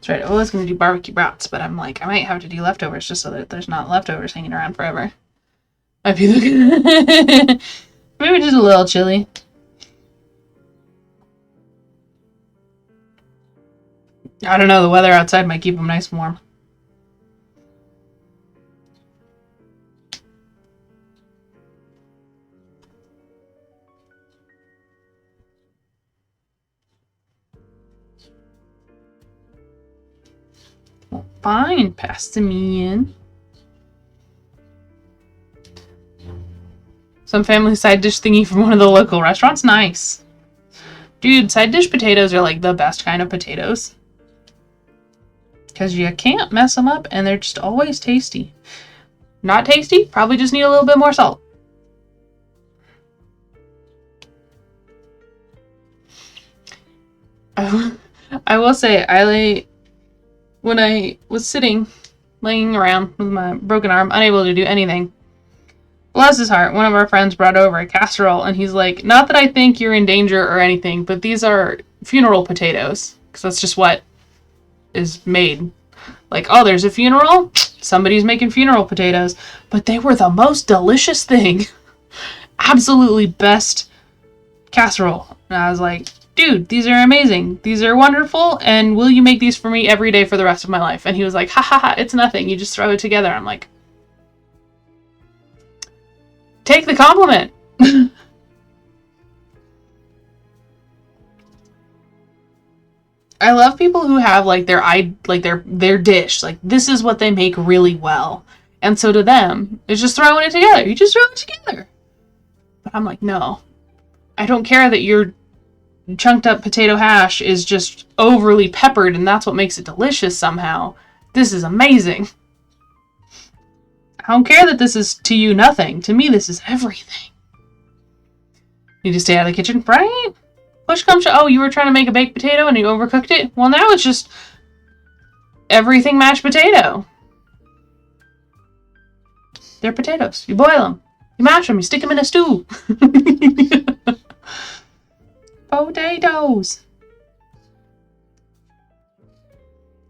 That's right. I was going to do barbecue brats, but I'm like, I might have to do leftovers just so that there's not leftovers hanging around forever. Might be the maybe just a little chili. I don't know. The weather outside might keep them nice and warm. Fine, pass them in. Some family side dish thingy from one of the local restaurants. Nice. Dude, side dish potatoes are like the best kind of potatoes. Because you can't mess them up and they're just always tasty. Not tasty? Probably just need a little bit more salt. I will say, when I was laying around with my broken arm, unable to do anything, bless his heart, one of our friends brought over a casserole, and he's like, not that I think you're in danger or anything, but these are funeral potatoes, because that's just what is made. Like, oh, there's a funeral? Somebody's making funeral potatoes. But they were the most delicious thing. Absolutely best casserole. And I was like, dude, these are amazing. These are wonderful, and will you make these for me every day for the rest of my life? And he was like, ha ha ha, it's nothing. You just throw it together. I'm like, take the compliment. I love people who have like their dish. Like, this is what they make really well. And so to them, it's just throwing it together. You just throw it together. But I'm like, no. I don't care that your chunked up potato hash is just overly peppered and that's what makes it delicious somehow. This is amazing. I don't care that this is to you nothing. To me, this is everything. You just stay out of the kitchen, right? Push comes to, oh, you were trying to make a baked potato and you overcooked it? Well, now it's just everything mashed potato. They're potatoes. You boil them. You mash them. You stick them in a stew. Potatoes.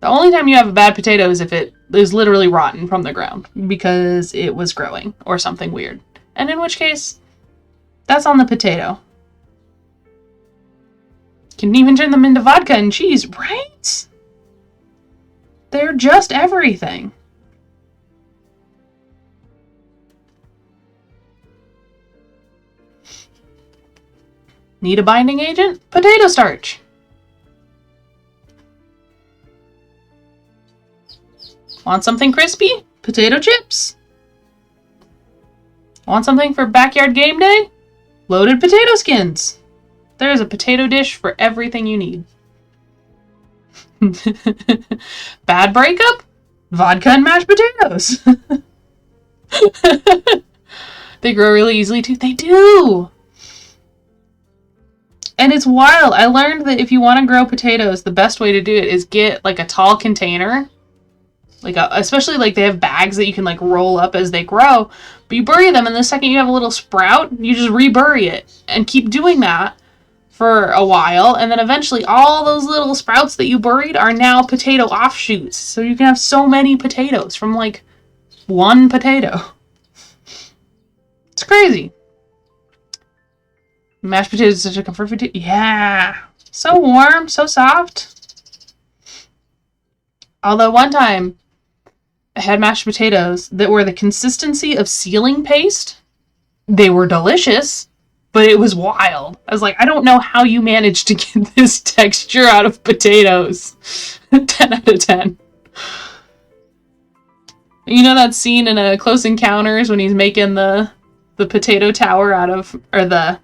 The only time you have a bad potato is if it is literally rotten from the ground because it was growing or something weird. And in which case, that's on the potato. Can even turn them into vodka and cheese, right? They're just everything. Need a binding agent? Potato starch. Want something crispy? Potato chips. Want something for backyard game day? Loaded potato skins. There is a potato dish for everything you need. Bad breakup? Vodka and mashed potatoes. They grow really easily too. They do. And it's wild. I learned that if you want to grow potatoes, the best way to do it is get like a tall container. Especially like they have bags that you can like roll up as they grow. But you bury them and the second you have a little sprout, you just rebury it. And keep doing that for a while. And then eventually all those little sprouts that you buried are now potato offshoots. So you can have so many potatoes from like one potato. It's crazy. Mashed potatoes is such a comfort food. Yeah. So warm, so soft. Although one time I had mashed potatoes that were the consistency of ceiling paste. They were delicious, but it was wild. I was like, I don't know how you managed to get this texture out of potatoes. 10 out of 10. You know that scene in a Close Encounters when he's making the potato tower out of, or the,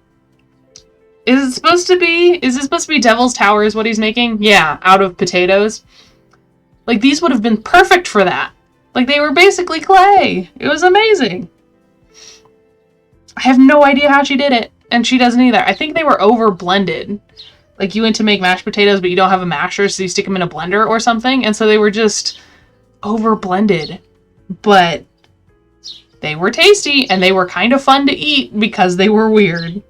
is it supposed to be Devil's Tower is what he's making? Yeah, out of potatoes. Like, these would have been perfect for that. Like, they were basically clay. It was amazing. I have no idea how she did it, and she doesn't either. I think they were over blended. Like, you went to make mashed potatoes, but you don't have a masher, so you stick them in a blender or something, and so they were just over blended. But they were tasty, and they were kind of fun to eat because they were weird.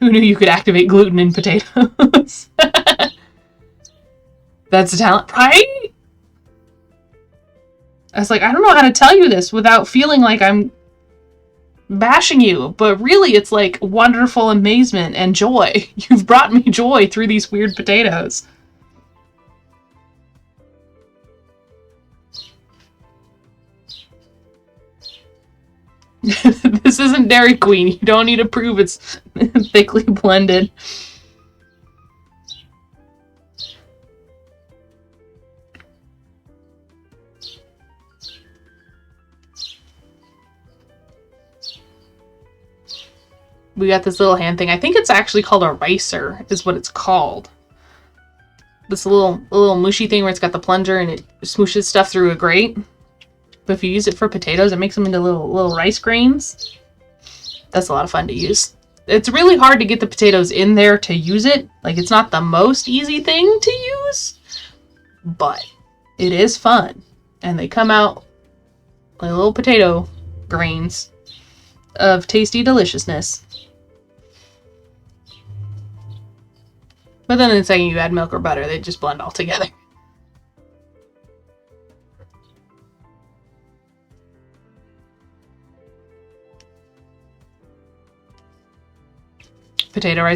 Who knew you could activate gluten in potatoes? That's a talent, right? I was like, I don't know how to tell you this without feeling like I'm bashing you, but really it's like wonderful amazement and joy. You've brought me joy through these weird potatoes. This isn't Dairy Queen. You don't need to prove it's thickly blended. We got this little hand thing. I think it's actually called a ricer, is what it's called. This little mushy thing where it's got the plunger and it smooshes stuff through a grate. But if you use it for potatoes, it makes them into little rice grains. That's a lot of fun to use. It's really hard to get the potatoes in there to use it. Like, it's not the most easy thing to use, but it is fun. And they come out like little potato grains of tasty deliciousness. But then the second you add milk or butter, they just blend all together. Potato rice